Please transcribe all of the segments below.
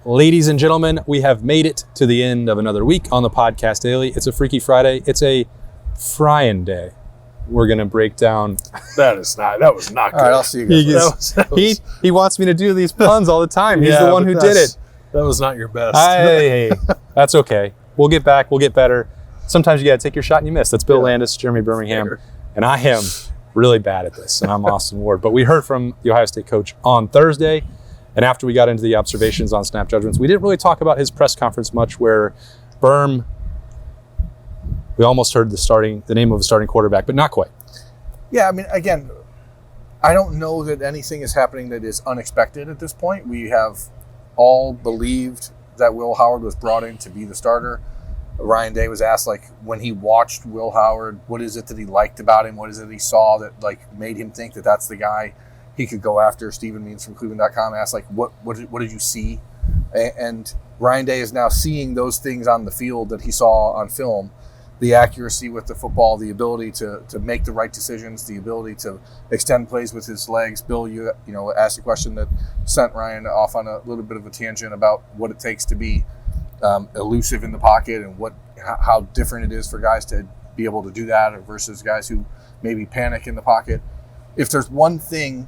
Ladies and gentlemen, we have made it to the end of another week on the Podcast Daily. It's a Freaky Friday. It's a frying day. We're going to break down. That was not good. All right, I'll see you guys. He wants me to do these puns all the time. He's the one who did it. That was not your best. Hey, that's okay. We'll get back. We'll get better. Sometimes you got to take your shot and you miss. That's Bill Landis, Jeremy Birmingham. And I am really bad at this. And I'm Austin Ward. But we heard from the Ohio State coach on Thursday. And after we got into the observations on snap judgments, we didn't really talk about his press conference much, where we almost heard the name of the starting quarterback, but not quite. Yeah, I mean, again, I don't know that anything is happening that is unexpected at this point. We have all believed that Will Howard was brought in to be the starter. Ryan Day was asked, when he watched Will Howard, what is it that he liked about him? What is it he saw that, made him think that that's the guy he could go after? Stephen Means from Cleveland.com asked, what did you see? And Ryan Day is now seeing those things on the field that he saw on film. The accuracy with the football, the ability to make the right decisions, the ability to extend plays with his legs. Bill, you asked a question that sent Ryan off on a little bit of a tangent about what it takes to be elusive in the pocket and how different it is for guys to be able to do that versus guys who maybe panic in the pocket. If there's one thing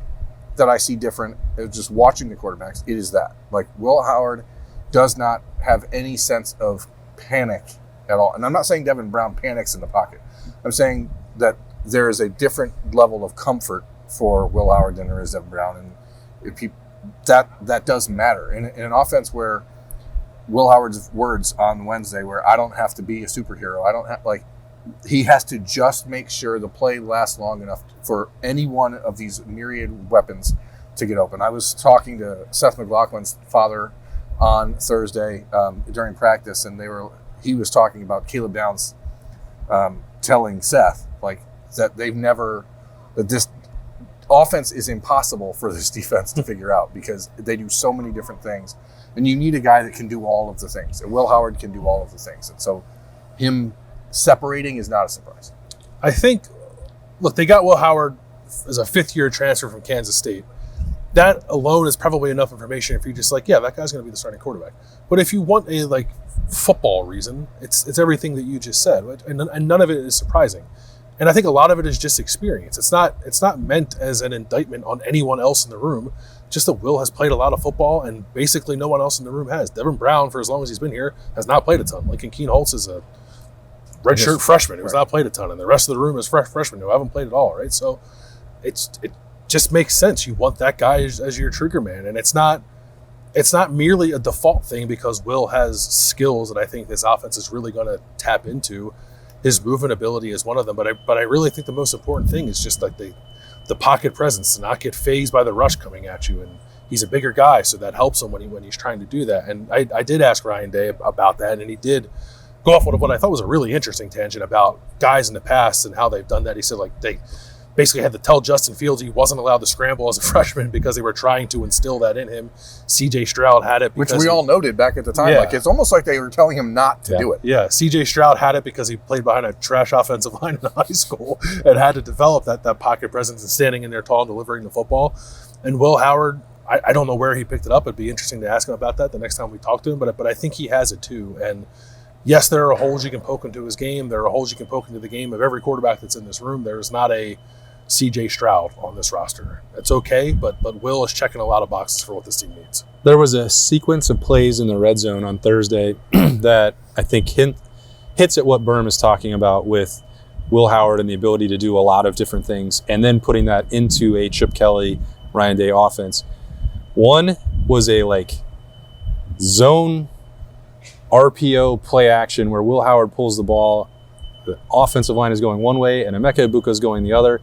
that I see different just watching the quarterbacks, it is that. Will Howard does not have any sense of panic at all. And I'm not saying Devin Brown panics in the pocket. I'm saying that there is a different level of comfort for Will Howard than there is Devin Brown. And that does matter. In an offense where Will Howard's words on Wednesday, where I don't have to be a superhero, I don't have, he has to just make sure the play lasts long enough for any one of these myriad weapons to get open. I was talking to Seth McLaughlin's father on Thursday during practice, and he was talking about Caleb Downs telling Seth that that this offense is impossible for this defense to figure out because they do so many different things, and you need a guy that can do all of the things. And Will Howard can do all of the things, and so him separating is not a surprise. I think, they got Will Howard as a fifth-year transfer from Kansas State. That alone is probably enough information if you're just that guy's going to be the starting quarterback. But if you want a football reason, it's everything that you just said, right? And none of it is surprising. And I think a lot of it is just experience. It's not meant as an indictment on anyone else in the room. Just that Will has played a lot of football, and basically no one else in the room has. Devin Brown, for as long as he's been here, has not played a ton. Lincoln Keen-Holtz is a redshirt freshman who has not played a ton, and the rest of the room is freshmen who haven't played at all, right? So it just makes sense. You want that guy as your trigger man, and it's not merely a default thing because Will has skills that I think this offense is really going to tap into. His movement ability is one of them, but I really think the most important thing is just the pocket presence, to not get phased by the rush coming at you. And he's a bigger guy, so that helps him when he's trying to do that. And I did ask Ryan Day about that, and he did go off what I thought was a really interesting tangent about guys in the past and how they've done that. He said they basically had to tell Justin Fields he wasn't allowed to scramble as a freshman because they were trying to instill that in him. C.J. Stroud had it. Which we all noted back at the time. Yeah. It's almost like they were telling him not to do it. Yeah, C.J. Stroud had it because he played behind a trash offensive line in high school and had to develop that pocket presence and standing in there tall and delivering the football. And Will Howard, I don't know where he picked it up. It'd be interesting to ask him about that the next time we talk to him. But I think he has it too. And yes, there are holes you can poke into his game. There are holes you can poke into the game of every quarterback that's in this room. There is not a C.J. Stroud on this roster. It's okay, but Will is checking a lot of boxes for what this team needs. There was a sequence of plays in the red zone on Thursday that I think hits at what Berm is talking about with Will Howard and the ability to do a lot of different things, and then putting that into a Chip Kelly, Ryan Day offense. One was a zone RPO play action where Will Howard pulls the ball. The offensive line is going one way and Emeka Egbuka is going the other.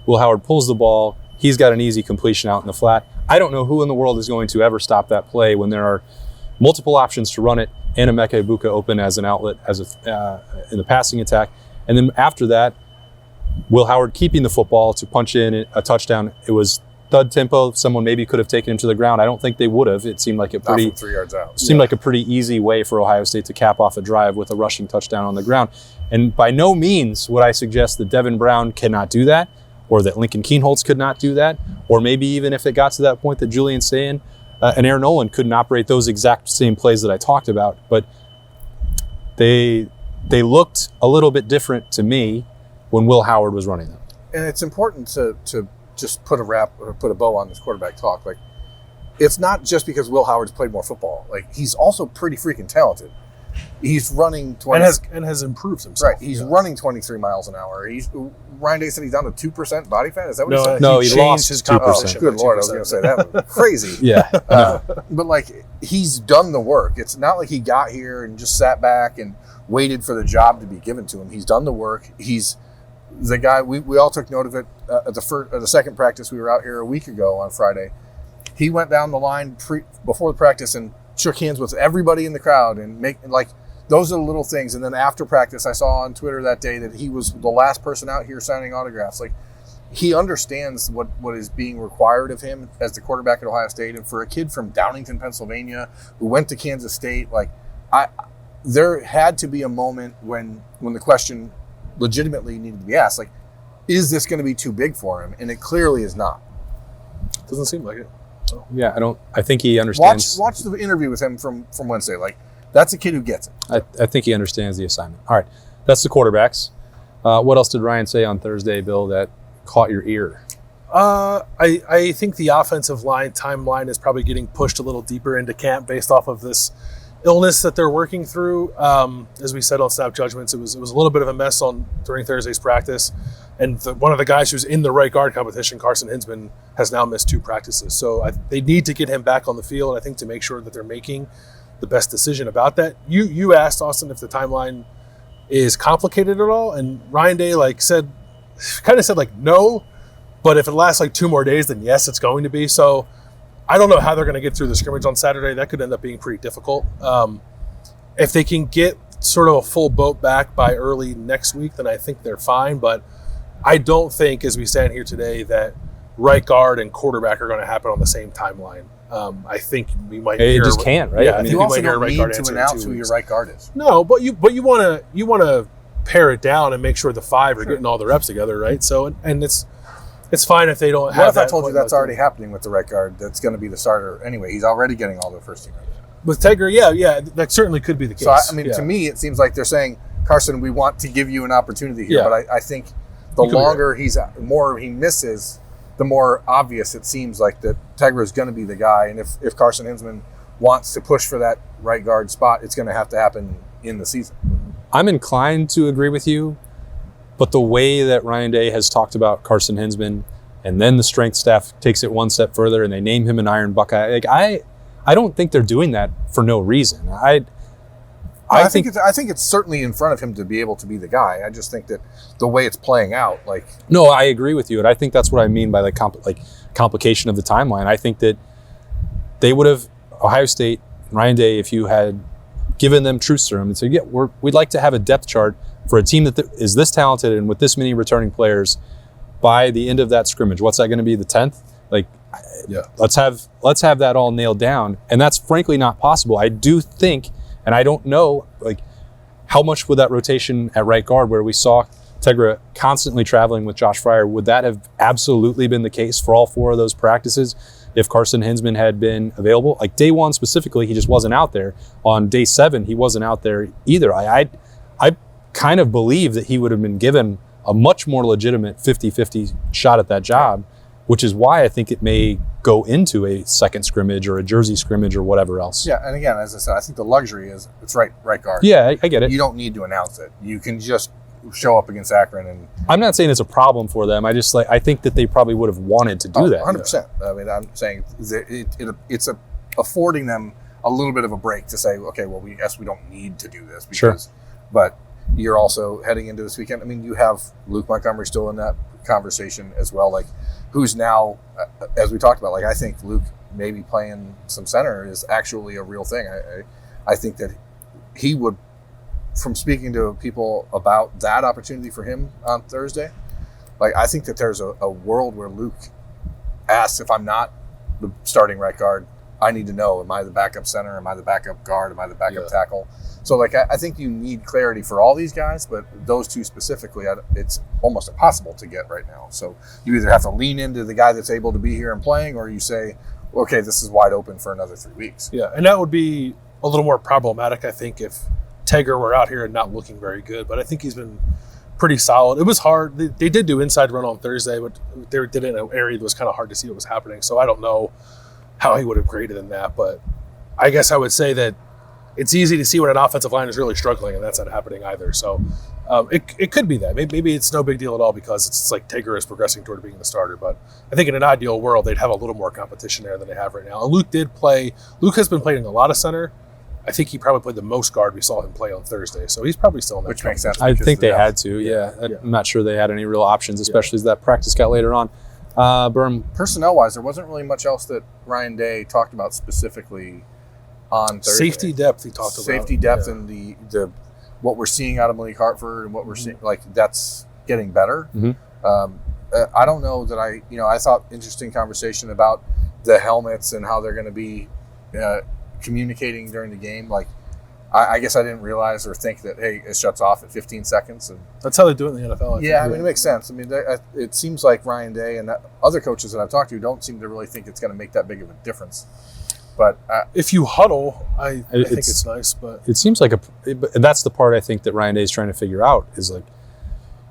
Will Howard pulls the ball. He's got an easy completion out in the flat. I don't know who in the world is going to ever stop that play when there are multiple options to run it and Emeka Egbuka open as an outlet in the passing attack. And then after that, Will Howard keeping the football to punch in a touchdown. It was thud tempo. Someone maybe could have taken him to the ground. I don't think they would have. It seemed like a pretty not from 3 yards out. Seemed like a pretty easy way for Ohio State to cap off a drive with a rushing touchdown on the ground. And by no means would I suggest that Devin Brown cannot do that, or that Lincoln Keen-Holtz could not do that, or maybe even if it got to that point that Julian Sayin and Aaron Nolan couldn't operate those exact same plays that I talked about, but they looked a little bit different to me when Will Howard was running them. And it's important to just put a bow on this quarterback talk. Like, it's not just because Will Howard's played more football. Like, he's also pretty freaking talented. He's running 20 and has improved himself. Right, he's running 23 miles an hour. Ryan Day said he's down to 2% body fat. Is that what he said? No, he changed lost his 2%. composition. Good Lord, I was going to say that was crazy. Yeah. But like, he's done the work. It's not like he got here and just sat back and waited for the job to be given to him. He's done the work. He's the guy. We all took note of it at the second practice. We were out here a week ago on Friday. He went down the line before the practice and shook hands with everybody in the crowd and those are the little things. And then after practice, I saw on Twitter that day that he was the last person out here signing autographs. Like, he understands what is being required of him as the quarterback at Ohio State. And for a kid from Downingtown, Pennsylvania, who went to Kansas State, like, there had to be a moment when the question legitimately needed to be asked, like, is this going to be too big for him? And it clearly is not. Doesn't seem like it. So. Yeah, I think he understands. Watch the interview with him from Wednesday. Like, that's a kid who gets it. I think he understands the assignment. All right, that's the quarterbacks. What else did Ryan say on Thursday, Bill, that caught your ear? I think the offensive line timeline is probably getting pushed a little deeper into camp based off of this illness that they're working through. As we said on Snap Judgments, it was a little bit of a mess during Thursday's practice. And one of the guys who's in the right guard competition, Carson Hinsman, has now missed 2 practices. So they need to get him back on the field, I think, to make sure that they're making the best decision about that. You asked Austin if the timeline is complicated at all, and Ryan Day said no, but if it lasts 2 more days, then yes, it's going to be. So I don't know how they're going to get through the scrimmage on Saturday. That could end up being pretty difficult. If they can get sort of a full boat back by early next week, then I think they're fine. But I don't think, as we stand here today, that right guard and quarterback are going to happen on the same timeline. I think we might. It just can't, right? Yeah, you also don't need to announce who your right guard is. No, but you want to pare it down and make sure the 5 are getting all the reps together, right? So and it's fine if they don't. What if I told you that's already happening with the right guard? That's going to be the starter anyway. He's already getting all the first team reps. With Tegra, yeah, that certainly could be the case. So to me, it seems like they're saying, Carson, we want to give you an opportunity here, but I think the longer he misses, the more obvious it seems like that Tegra is going to be the guy. And if Carson Hinsman wants to push for that right guard spot, it's going to have to happen in the season. I'm inclined to agree with you, but the way that Ryan Day has talked about Carson Hinsman, and then the strength staff takes it one step further and they name him an Iron Buckeye. I don't think they're doing that for no reason. I think it's certainly in front of him to be able to be the guy. I just think that the way it's playing out, No, I agree with you, and I think that's what I mean by complication of the timeline. I think that they would have Ohio State, Ryan Day, if you had given them truth serum and said, "Yeah, we'd like to have a depth chart for a team that is this talented and with this many returning players by the end of that scrimmage." What's that going to be? The 10th? Let's have that all nailed down, and that's frankly not possible. I do think. And I don't know, how much would that rotation at right guard, where we saw Tegra constantly traveling with Josh Fryer, would that have absolutely been the case for all 4 of those practices if Carson Hinsman had been available? Day 1 specifically, he just wasn't out there. On day 7, he wasn't out there either. I kind of believe that he would have been given a much more legitimate 50-50 shot at that job, which is why I think it may go into a second scrimmage or a jersey scrimmage or whatever else. Yeah, and again, as I said, I think the luxury is it's right guard. Yeah, I get it. You don't need to announce it. You can just show up against Akron. And I'm not saying it's a problem for them. I think that they probably would have wanted to do that. 100%. I mean, I'm saying it's affording them a little bit of a break to say, okay, well, we don't need to do this. Sure. But you're also heading into this weekend. I mean, you have Luke Montgomery still in that conversation as well, who's now, as we talked about, I think Luke maybe playing some center is actually a real thing. I think that he would, from speaking to people about that opportunity for him on Thursday, I think that there's a world where Luke asks, if I'm not the starting right guard, I need to know, am I the backup center? Am I the backup guard? Am I the backup tackle? So, I think you need clarity for all these guys, but those 2 specifically, it's almost impossible to get right now. So you either have to lean into the guy that's able to be here and playing, or you say, okay, this is wide open for another 3 weeks. Yeah, and that would be a little more problematic, I think, if Tager were out here and not looking very good. But I think he's been pretty solid. It was hard. They did do inside run on Thursday, but they did it in an area that was kind of hard to see what was happening. So I don't know how he would have graded in that. But I guess I would say that it's easy to see when an offensive line is really struggling, and that's not happening either. So it could be that. Maybe it's no big deal at all because it's like Tager is progressing toward being the starter. But I think in an ideal world, they'd have a little more competition there than they have right now. And Luke has been playing a lot of center. I think he probably played the most guard we saw him play on Thursday. So he's probably still in that. Which makes sense. I think they had to, yeah. I'm not sure they had any real options, especially as that practice got later on. Personnel-wise, there wasn't really much else that Ryan Day talked about specifically on Thursday. Safety depth he talked about. Safety depth and the what we're seeing out of Malik Hartford and what we're seeing, like, that's getting better. I don't know that I thought interesting conversation about the helmets and how they're going to be communicating during the game. Like, I guess I didn't realize or think that, hey, it shuts off at 15 seconds. And that's how they do it in the NFL. I mean, it makes sense. I mean, it seems like Ryan Day and other coaches that I've talked to don't seem to really think it's going to make that big of a difference. But if you huddle, I think it's nice. But it seems like that's the part I think that Ryan Day is trying to figure out is, like,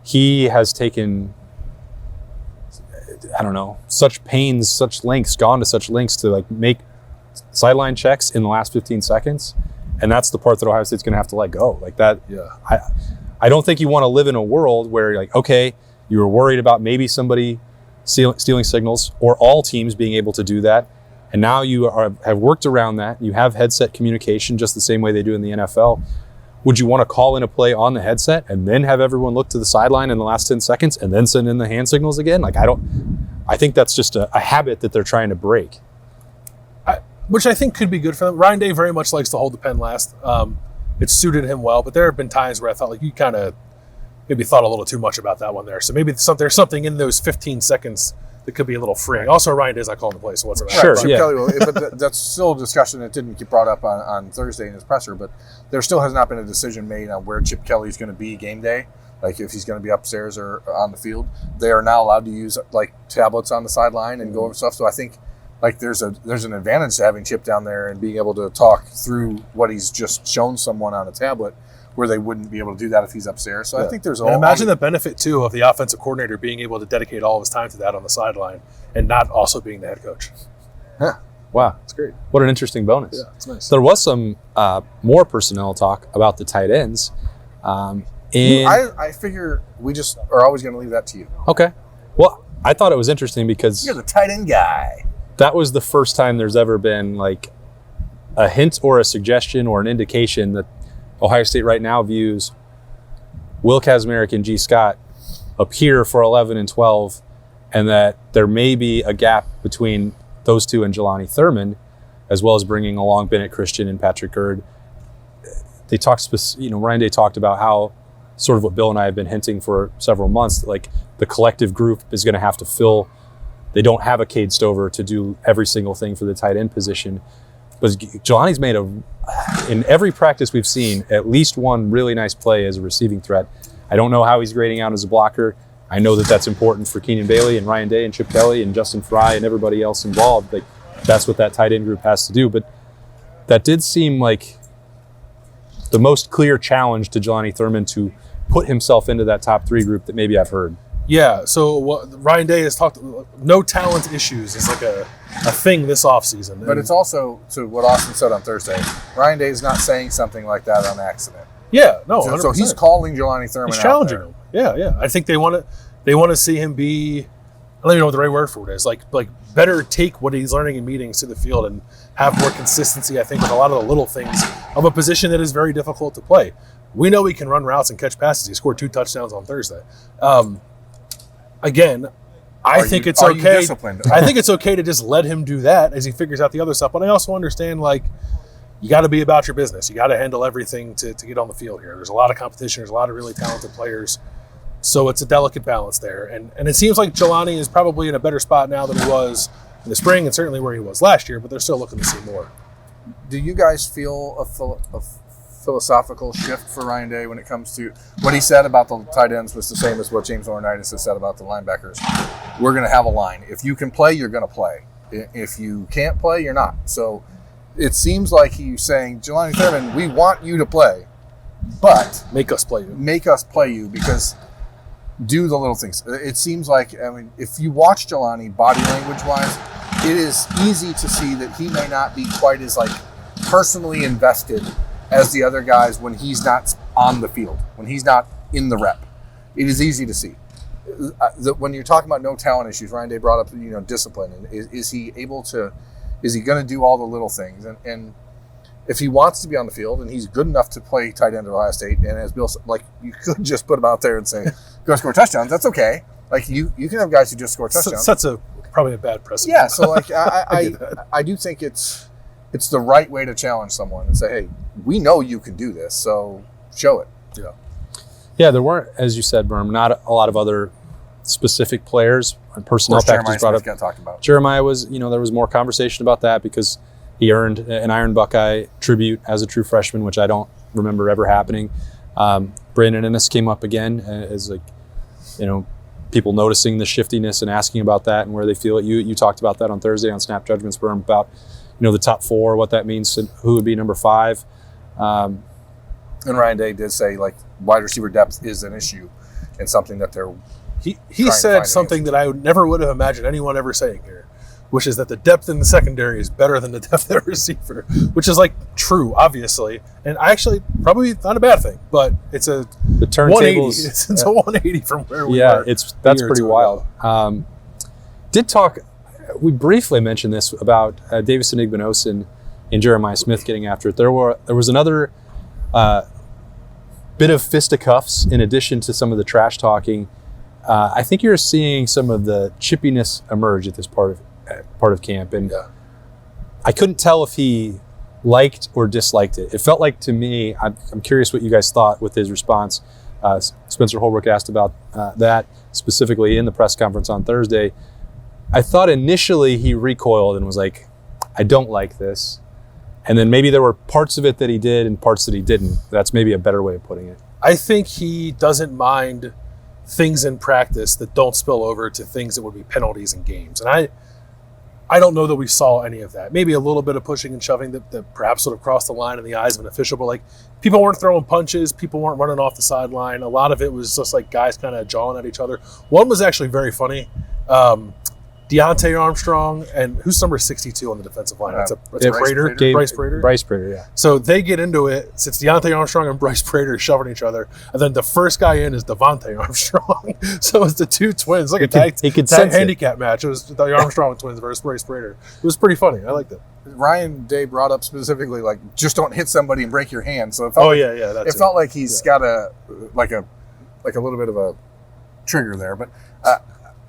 he has taken, I don't know, such pains, such lengths, gone to such lengths to, like, make sideline checks in the last 15 seconds. And that's the part that Ohio State's going to have to let go. Like that, I don't think you want to live in a world where you're like, okay, you were worried about maybe somebody stealing signals or all teams being able to do that. And now you have worked around that. You have headset communication just the same way they do in the NFL. Would you want to call in a play on the headset and then have everyone look to the sideline in the last 10 seconds and then send in the hand signals again? Like, I think that's just a habit that they're trying to break. Which I think could be good for them. Ryan Day very much likes to hold the pen last. It suited him well, but there have been times where I felt like you kind of maybe thought a little too much about that one there. So maybe there's something in those 15 seconds that could be a little freeing. Also, Ryan Day's not calling the play, so what's it matter? Sure, Chip yeah. Kelly but that's still a discussion that didn't get brought up on Thursday in his presser, but there still has not been a decision made on where Chip Kelly's going to be game day, like if he's going to be upstairs or on the field. They are now allowed to use, like, tablets on the sideline and go over stuff, so I think, like, there's an advantage to having Chip down there and being able to talk through what he's just shown someone on a tablet, where they wouldn't be able to do that if he's upstairs. So I think there's imagine the benefit too of the offensive coordinator being able to dedicate all of his time to that on the sideline and not also being the head coach. Huh. Wow, it's great. What an interesting bonus. Yeah, it's nice. There was some more personnel talk about the tight ends. I figure we just are always going to leave that to you. Okay. Well, I thought it was interesting because You're the tight end guy. that was the first time there's ever been, like, a hint or a suggestion or an indication that Ohio State right now views Will Kazmarek and G. Scott up here for 11 and 12, and that there may be a gap between those two and Jelani Thurman, as well as bringing along Bennett Christian and Patrick Gerd. They talked, Ryan Day talked about how, sort of what Bill and I have been hinting for several months, that, like, the collective group is going to have to fill. They don't have a Cade Stover to do every single thing for the tight end position. But Jelani's made in every practice we've seen, at least one really nice play as a receiving threat. I don't know how he's grading out as a blocker. I know that that's important for Keenan Bailey and Ryan Day and Chip Kelly and Justin Fry and everybody else involved. Like, that's what that tight end group has to do. But that did seem like the most clear challenge to Jelani Thurman to put himself into that top three group that maybe I've heard. Yeah, so what Ryan Day has talked, no talent issues is like a thing this offseason. But it's also, to what Austin said on Thursday, Ryan Day is not saying something like that on accident. Yeah, no, 100%. So he's calling Jelani Thurman He's out challenging there. him. Yeah. I think they want to see him be, I don't even know what the right word for it is, like better take what he's learning in meetings to the field and have more consistency, I think, with a lot of the little things of a position that is very difficult to play. We know he can run routes and catch passes. He scored 2 touchdowns on Thursday. Again, I think it's okay. I think it's okay to just let him do that as he figures out the other stuff. But I also understand, like, you got to be about your business. You got to handle everything to get on the field here. There's a lot of competition. There's a lot of really talented players. So it's a delicate balance there. And it seems like Jelani is probably in a better spot now than he was in the spring and certainly where he was last year, but they're still looking to see more. Do you guys feel a philosophical shift for Ryan Day when it comes to what he said about the tight ends was the same as what James Laurinaitis has said about the linebackers? We're going to have a line. If you can play, you're going to play. If you can't play, you're not. So it seems like he's saying, Jelani Thurman, we want you to play, but make us play you. Make us play you, because do the little things. It seems like, I mean, if you watch Jelani body language-wise, it is easy to see that he may not be quite as like personally invested as the other guys when he's not on the field, when he's not in the rep. It is easy to see. When you're talking about no talent issues, Ryan Day brought up, discipline. And is he able to? Is he going to do all the little things? And if he wants to be on the field and he's good enough to play tight end at Ohio State, and as Bill said, like, you could just put him out there and say, go score touchdowns. That's okay. Like you can have guys who just score touchdowns. That's probably a bad precedent. Yeah. So like I do think it's the right way to challenge someone and say, hey, we know you can do this, so show it. Yeah. Yeah, there weren't, as you said, Berm, not a lot of other specific players and personnel packages brought up. Got talked about. Jeremiah was, there was more conversation about that because he earned an Iron Buckeye tribute as a true freshman, which I don't remember ever happening. Brandon Ennis came up again as people noticing the shiftiness and asking about that and where they feel it. You talked about that on Thursday on Snap Judgments, Berm, about the top 4, what that means, and who would be number 5. And Ryan Day did say, like, wide receiver depth is an issue and something that they're He said something that I never would have imagined anyone ever saying here, which is that the depth in the secondary is better than the depth at receiver, which is like true, obviously, and actually probably not a bad thing, but it's a the turntables. It's a 180 from where we were. Yeah, that's pretty wild. We briefly mentioned this about Davison Igbinosun and Jeremiah Smith getting after it. There was another bit of fisticuffs in addition to some of the trash talking. I think you're seeing some of the chippiness emerge at this part of camp, and I couldn't tell if he liked or disliked it. It felt like to me, I'm curious what you guys thought with his response. Spencer Holbrook asked about that specifically in the press conference on Thursday. I thought initially he recoiled and was like, I don't like this. And then maybe there were parts of it that he did and parts that he didn't. That's maybe a better way of putting it. I think he doesn't mind things in practice that don't spill over to things that would be penalties in games. And I don't know that we saw any of that. Maybe a little bit of pushing and shoving that perhaps would have crossed the line in the eyes of an official, but like people weren't throwing punches, people weren't running off the sideline. A lot of it was just like guys kind of jawing at each other. One was actually very funny. Deontay Armstrong and who's number 62 on the defensive line? That's Prater. Bryce Prater. Bryce Prater, yeah. So they get into it. It's Deontay Armstrong and Bryce Prater shoving each other, and then the first guy in is Devontae Armstrong. So it's the two twins, like a handicap match. It was the Armstrong twins versus Bryce Prater. It was pretty funny. I liked it. Ryan Day brought up specifically, like, just don't hit somebody and break your hand. So it felt like he's got a little bit of a trigger there. But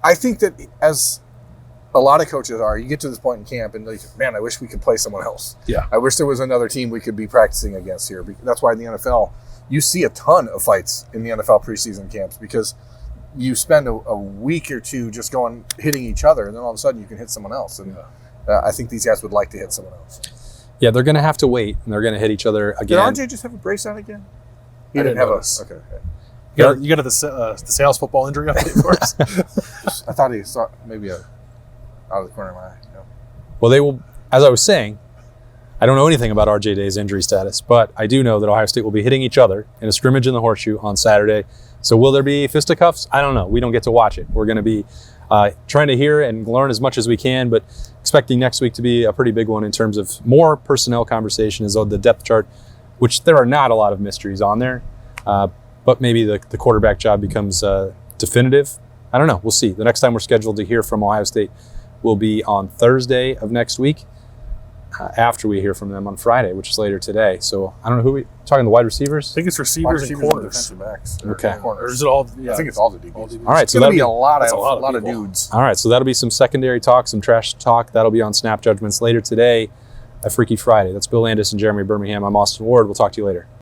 I think that as a lot of coaches are, you get to this point in camp and like, man, I wish we could play someone else. Yeah. I wish there was another team we could be practicing against here. That's why in the NFL, you see a ton of fights in the NFL preseason camps because you spend a week or two just hitting each other, and then all of a sudden you can hit someone else. And I think these guys would like to hit someone else. Yeah, they're going to have to wait, and they're going to hit each other again. Did RJ just have a brace on again? He didn't have Okay. You got the sales football injury update for us? I thought he saw maybe out of the corner of my eye. Well, they will, as I was saying, I don't know anything about RJ Day's injury status, but I do know that Ohio State will be hitting each other in a scrimmage in the Horseshoe on Saturday. So will there be fisticuffs? I don't know. We don't get to watch it. We're going to be trying to hear and learn as much as we can, but expecting next week to be a pretty big one in terms of more personnel conversation as on the depth chart, which there are not a lot of mysteries on there, but maybe the quarterback job becomes definitive. I don't know. We'll see. The next time we're scheduled to hear from Ohio State will be on Thursday of next week after we hear from them on Friday, which is later today. So I don't know who we talking the wide receivers. I think it's receivers and corners. And defensive backs. Okay. Or is it all? Yeah, I think it's all the DBs. All right, it's so going that'll to be a lot of people. dudes. All right, so that'll be some secondary talk, some trash talk. That'll be on Snap Judgments later today, a Freaky Friday. That's Bill Landis and Jeremy Birmingham. I'm Austin Ward. We'll talk to you later.